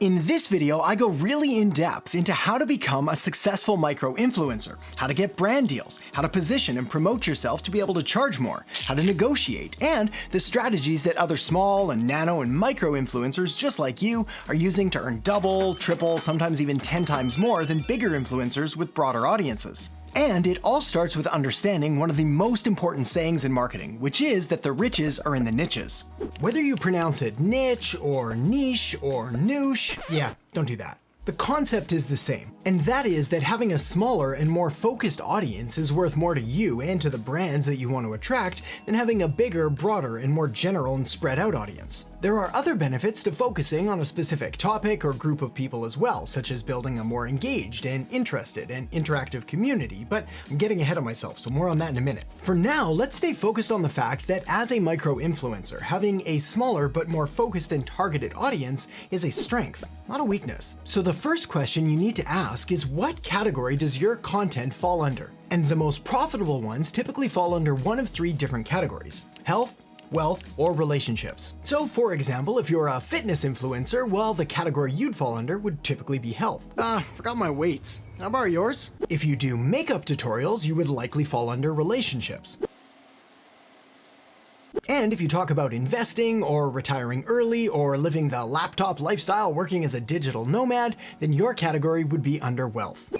In this video, I go really in depth into how to become a successful micro-influencer, how to get brand deals, how to position and promote yourself to be able to charge more, how to negotiate, and the strategies that other small and nano and micro-influencers just like you are using to earn double, triple, sometimes even 10 times more than bigger influencers with broader audiences. And it all starts with understanding one of the most important sayings in marketing, which is that the riches are in the niches. Whether you pronounce it niche or niche or noosh, yeah, don't do that. The concept is the same, and that is that having a smaller and more focused audience is worth more to you and to the brands that you want to attract than having a bigger, broader, and more general and spread out audience. There are other benefits to focusing on a specific topic or group of people as well, such as building a more engaged and interested and interactive community, but I'm getting ahead of myself, so more on that in a minute. For now, let's stay focused on the fact that as a micro-influencer, having a smaller but more focused and targeted audience is a strength, not a weakness. So the first question you need to ask is, what category does your content fall under? And the most profitable ones typically fall under one of three different categories: health, wealth, or relationships. So for example, if you're a fitness influencer, well, the category you'd fall under would typically be health. Forgot my weights. Can I borrow yours? If you do makeup tutorials, you would likely fall under relationships. And if you talk about investing or retiring early or living the laptop lifestyle working as a digital nomad, then your category would be under wealth.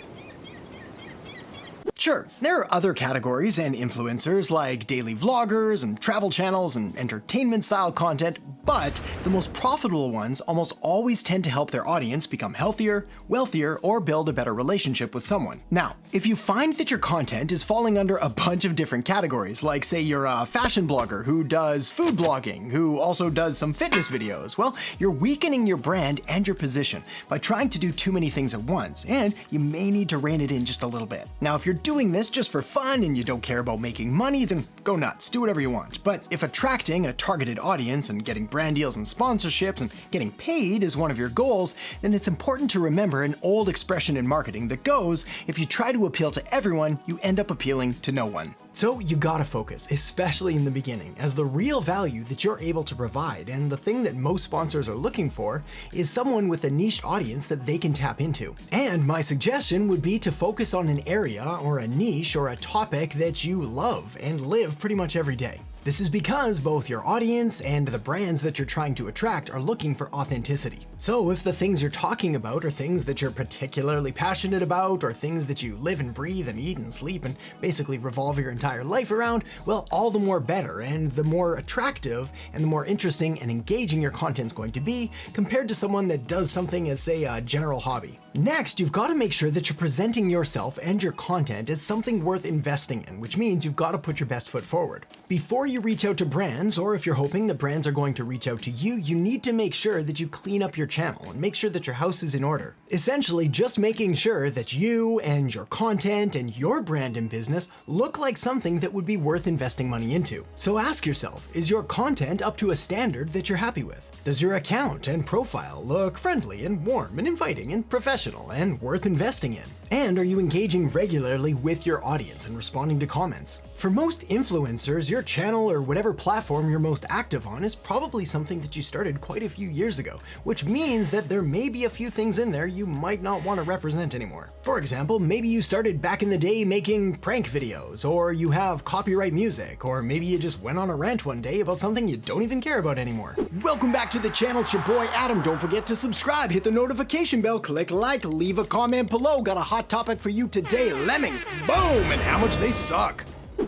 Sure, there are other categories and influencers like daily vloggers and travel channels and entertainment style content, but the most profitable ones almost always tend to help their audience become healthier, wealthier, or build a better relationship with someone. Now, if you find that your content is falling under a bunch of different categories, like say you're a fashion blogger who does food blogging, who also does some fitness videos, well, you're weakening your brand and your position by trying to do too many things at once, and you may need to rein it in just a little bit. Now, if you're doing this just for fun and you don't care about making money, then go nuts, do whatever you want. But if attracting a targeted audience and getting brand deals and sponsorships and getting paid is one of your goals, then it's important to remember an old expression in marketing that goes, if you try to appeal to everyone, you end up appealing to no one. So you gotta focus, especially in the beginning, as the real value that you're able to provide and the thing that most sponsors are looking for is someone with a niche audience that they can tap into. And my suggestion would be to focus on an area or a niche or a topic that you love and live pretty much every day. This is because both your audience and the brands that you're trying to attract are looking for authenticity. So if the things you're talking about are things that you're particularly passionate about, or things that you live and breathe and eat and sleep and basically revolve your entire life around, well, all the more better and the more attractive and the more interesting and engaging your content's going to be compared to someone that does something as, say, a general hobby. Next, you've got to make sure that you're presenting yourself and your content as something worth investing in, which means you've got to put your best foot forward. Before you reach out to brands, or if you're hoping that brands are going to reach out to you, you need to make sure that you clean up your channel and make sure that your house is in order. Essentially, just making sure that you and your content and your brand and business look like something that would be worth investing money into. So ask yourself, is your content up to a standard that you're happy with? Does your account and profile look friendly and warm and inviting and professional and worth investing in? And are you engaging regularly with your audience and responding to comments? For most influencers, your channel or whatever platform you're most active on is probably something that you started quite a few years ago, which means that there may be a few things in there you might not want to represent anymore. For example, maybe you started back in the day making prank videos, or you have copyright music, or maybe you just went on a rant one day about something you don't even care about anymore. Welcome back to the channel, it's your boy Adam. Don't forget to subscribe, hit the notification bell, click like, leave a comment below. Got a hot topic for you today: lemmings, boom, and how much they suck.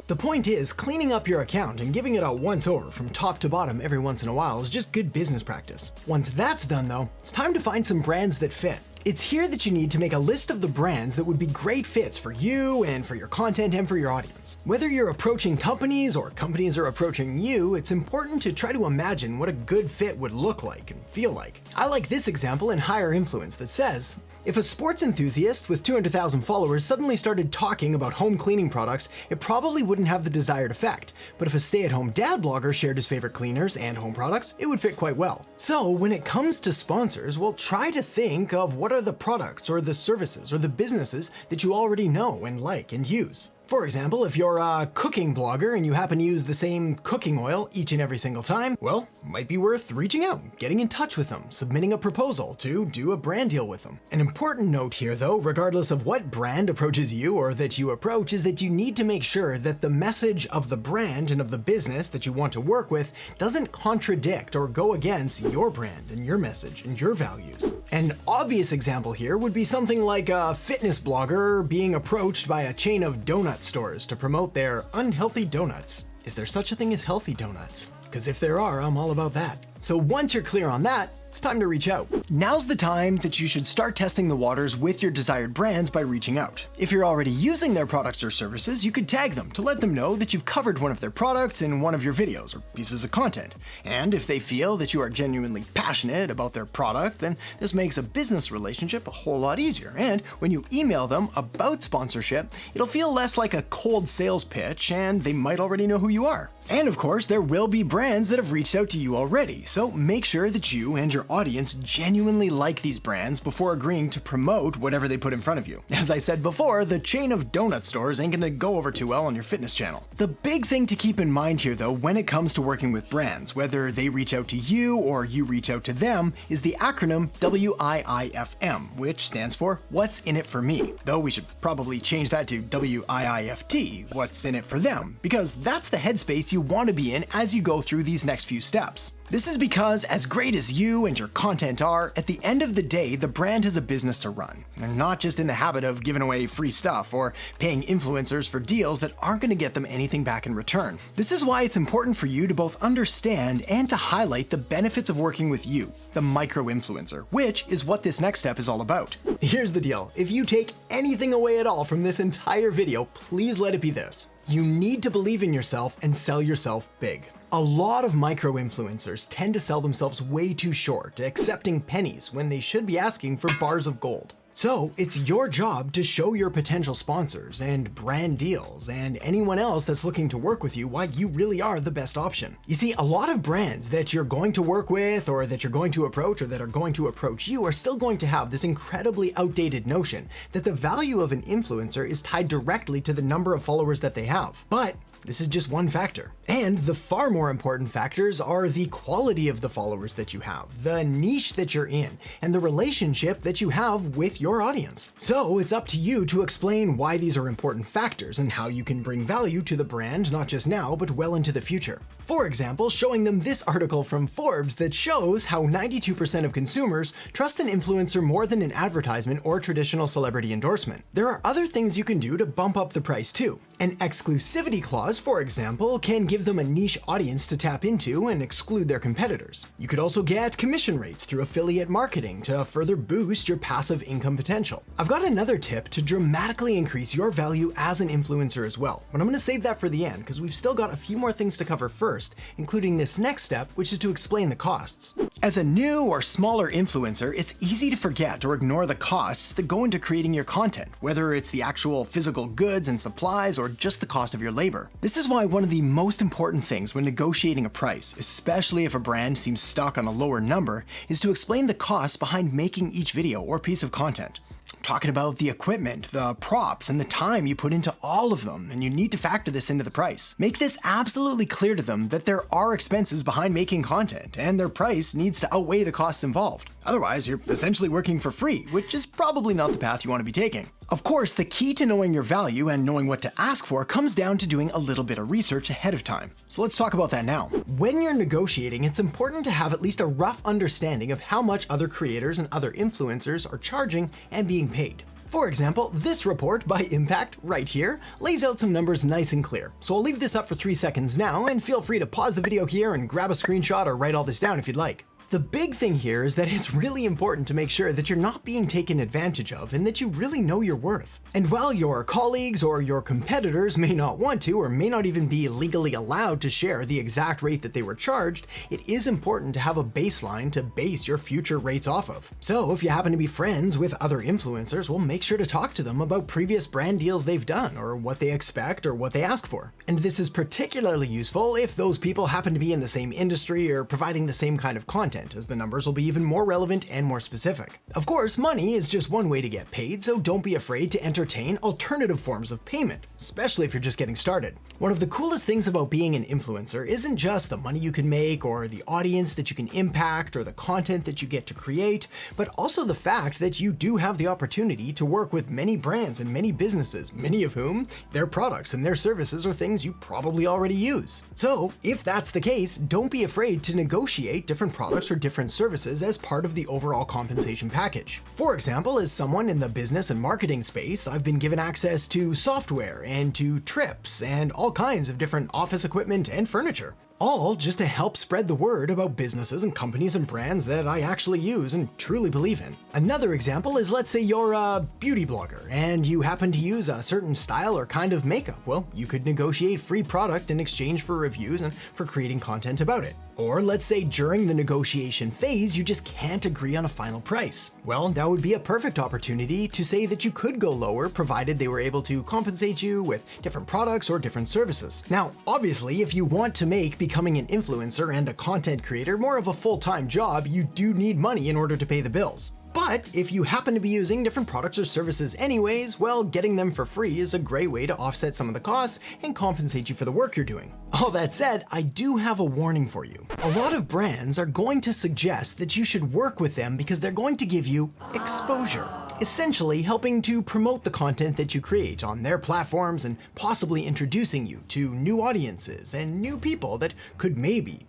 The point is, cleaning up your account and giving it a once over from top to bottom every once in a while is just good business practice. Once that's done though, it's time to find some brands that fit. It's here that you need to make a list of the brands that would be great fits for you and for your content and for your audience. Whether you're approaching companies or companies are approaching you, it's important to try to imagine what a good fit would look like and feel like. I like this example in Higher Influence that says, if a sports enthusiast with 200,000 followers suddenly started talking about home cleaning products, it probably wouldn't have the desired effect. But if a stay-at-home dad blogger shared his favorite cleaners and home products, it would fit quite well. So when it comes to sponsors, well, try to think of what are the products or the services or the businesses that you already know and like and use. For example, if you're a cooking blogger and you happen to use the same cooking oil each and every single time, well, might be worth reaching out, getting in touch with them, submitting a proposal to do a brand deal with them. An important note here though, regardless of what brand approaches you or that you approach, is that you need to make sure that the message of the brand and of the business that you want to work with doesn't contradict or go against your brand and your message and your values. An obvious example here would be something like a fitness blogger being approached by a chain of donut stores to promote their unhealthy donuts. Is there such a thing as healthy donuts? Because if there are, I'm all about that. So once you're clear on that, it's time to reach out. Now's the time that you should start testing the waters with your desired brands by reaching out. If you're already using their products or services, you could tag them to let them know that you've covered one of their products in one of your videos or pieces of content. And if they feel that you are genuinely passionate about their product, then this makes a business relationship a whole lot easier. And when you email them about sponsorship, it'll feel less like a cold sales pitch and they might already know who you are. And of course, there will be brands that have reached out to you already, so make sure that you and your audience genuinely like these brands before agreeing to promote whatever they put in front of you. As I said before, the chain of donut stores ain't gonna go over too well on your fitness channel. The big thing to keep in mind here though, when it comes to working with brands, whether they reach out to you or you reach out to them, is the acronym WIIFM, which stands for What's in it for me? Though we should probably change that to WIIFT, What's in it for them, because that's the headspace you want to be in as you go through these next few steps. This is because, as great as you and your content are, at the end of the day, the brand has a business to run. They're not just in the habit of giving away free stuff or paying influencers for deals that aren't going to get them anything back in return. This is why it's important for you to both understand and to highlight the benefits of working with you, the micro-influencer, which is what this next step is all about. Here's the deal. If you take anything away at all from this entire video, please let it be this. You need to believe in yourself and sell yourself big. A lot of micro-influencers tend to sell themselves way too short, accepting pennies when they should be asking for bars of gold. So it's your job to show your potential sponsors and brand deals and anyone else that's looking to work with you why you really are the best option. You see, a lot of brands that you're going to work with or that you're going to approach or that are going to approach you are still going to have this incredibly outdated notion that the value of an influencer is tied directly to the number of followers that they have. But this is just one factor. And the far more important factors are the quality of the followers that you have, the niche that you're in, and the relationship that you have with your audience. So it's up to you to explain why these are important factors and how you can bring value to the brand, not just now, but well into the future. For example, showing them this article from Forbes that shows how 92% of consumers trust an influencer more than an advertisement or traditional celebrity endorsement. There are other things you can do to bump up the price too. An exclusivity clause, for example, can give them a niche audience to tap into and exclude their competitors. You could also get commission rates through affiliate marketing to further boost your passive income potential. I've got another tip to dramatically increase your value as an influencer as well, but I'm going to save that for the end because we've still got a few more things to cover first, including this next step, which is to explain the costs. As a new or smaller influencer, it's easy to forget or ignore the costs that go into creating your content, whether it's the actual physical goods and supplies or just the cost of your labor. This is why one of the most important things when negotiating a price, especially if a brand seems stuck on a lower number, is to explain the costs behind making each video or piece of content. Talking about the equipment, the props, and the time you put into all of them, and you need to factor this into the price. Make this absolutely clear to them that there are expenses behind making content, and their price needs to outweigh the costs involved. Otherwise, you're essentially working for free, which is probably not the path you want to be taking. Of course, the key to knowing your value and knowing what to ask for comes down to doing a little bit of research ahead of time. So let's talk about that now. When you're negotiating, it's important to have at least a rough understanding of how much other creators and other influencers are charging and being paid. For example, this report by Impact right here lays out some numbers nice and clear. So I'll leave this up for 3 seconds now, and feel free to pause the video here and grab a screenshot or write all this down if you'd like. The big thing here is that it's really important to make sure that you're not being taken advantage of and that you really know your worth. And while your colleagues or your competitors may not want to or may not even be legally allowed to share the exact rate that they were charged, it is important to have a baseline to base your future rates off of. So if you happen to be friends with other influencers, well, make sure to talk to them about previous brand deals they've done or what they expect or what they ask for. And this is particularly useful if those people happen to be in the same industry or providing the same kind of content. content, as the numbers will be even more relevant and more specific. Of course, money is just one way to get paid, so don't be afraid to entertain alternative forms of payment, especially if you're just getting started. One of the coolest things about being an influencer isn't just the money you can make or the audience that you can impact or the content that you get to create, but also the fact that you do have the opportunity to work with many brands and many businesses, many of whom their products and their services are things you probably already use. So if that's the case, don't be afraid to negotiate different products or different services as part of the overall compensation package. For example, as someone in the business and marketing space, I've been given access to software and to trips and all kinds of different office equipment and furniture. All just to help spread the word about businesses and companies and brands that I actually use and truly believe in. Another example is, let's say you're a beauty blogger and you happen to use a certain style or kind of makeup. Well, you could negotiate free product in exchange for reviews and for creating content about it. Or let's say during the negotiation phase, you just can't agree on a final price. Well, that would be a perfect opportunity to say that you could go lower provided they were able to compensate you with different products or different services. Now, obviously, if you want to make becoming an influencer and a content creator more of a full-time job, you do need money in order to pay the bills. But if you happen to be using different products or services anyways, well, getting them for free is a great way to offset some of the costs and compensate you for the work you're doing. All that said, I do have a warning for you. A lot of brands are going to suggest that you should work with them because they're going to give you exposure, essentially helping to promote the content that you create on their platforms and possibly introducing you to new audiences and new people that could maybe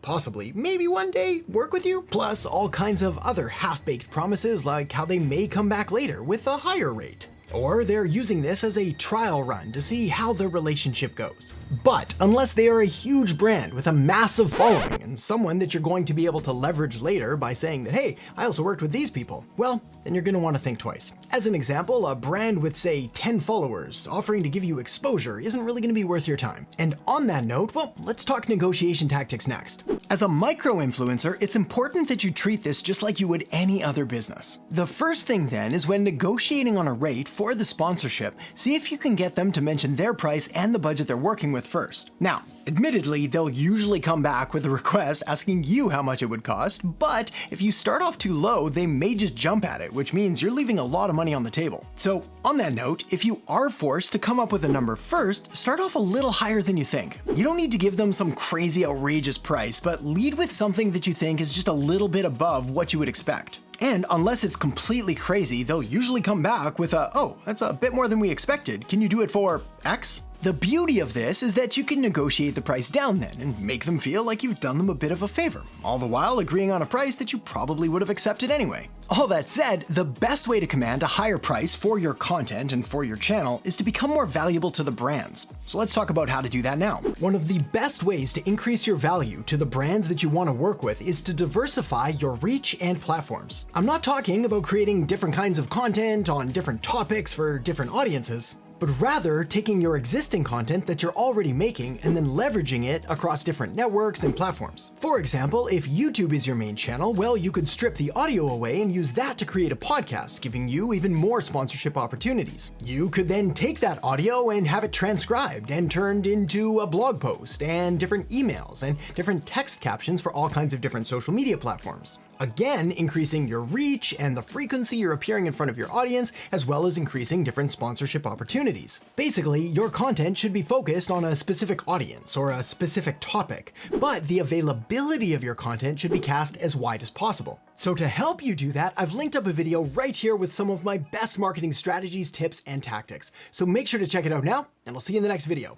one day work with you, plus all kinds of other half-baked promises like how they may come back later with a higher rate. Or they're using this as a trial run to see how their relationship goes. But unless they are a huge brand with a massive following and someone that you're going to be able to leverage later by saying that, hey, I also worked with these people, well, then you're going to want to think twice. As an example, a brand with, say, 10 followers offering to give you exposure isn't really going to be worth your time. And on that note, well, let's talk negotiation tactics next. As a micro-influencer, it's important that you treat this just like you would any other business. The first thing then is when negotiating on a rate for the sponsorship, see if you can get them to mention their price and the budget they're working with first. Now, admittedly, they'll usually come back with a request asking you how much it would cost, but if you start off too low, they may just jump at it, which means you're leaving a lot of money on the table. So on that note, if you are forced to come up with a number first, start off a little higher than you think. You don't need to give them some crazy outrageous price, but lead with something that you think is just a little bit above what you would expect. And unless it's completely crazy, they'll usually come back with oh, that's a bit more than we expected. Can you do it for X? The beauty of this is that you can negotiate the price down then and make them feel like you've done them a bit of a favor, all the while agreeing on a price that you probably would have accepted anyway. All that said, the best way to command a higher price for your content and for your channel is to become more valuable to the brands. So let's talk about how to do that now. One of the best ways to increase your value to the brands that you want to work with is to diversify your reach and platforms. I'm not talking about creating different kinds of content on different topics for different audiences, but rather taking your existing content that you're already making and then leveraging it across different networks and platforms. For example, if YouTube is your main channel, well, you could strip the audio away and use that to create a podcast, giving you even more sponsorship opportunities. You could then take that audio and have it transcribed and turned into a blog post and different emails and different text captions for all kinds of different social media platforms. Again, increasing your reach and the frequency you're appearing in front of your audience, as well as increasing different sponsorship opportunities. Basically, your content should be focused on a specific audience or a specific topic, but the availability of your content should be cast as wide as possible. So to help you do that, I've linked up a video right here with some of my best marketing strategies, tips, and tactics. So make sure to check it out now, and I'll see you in the next video.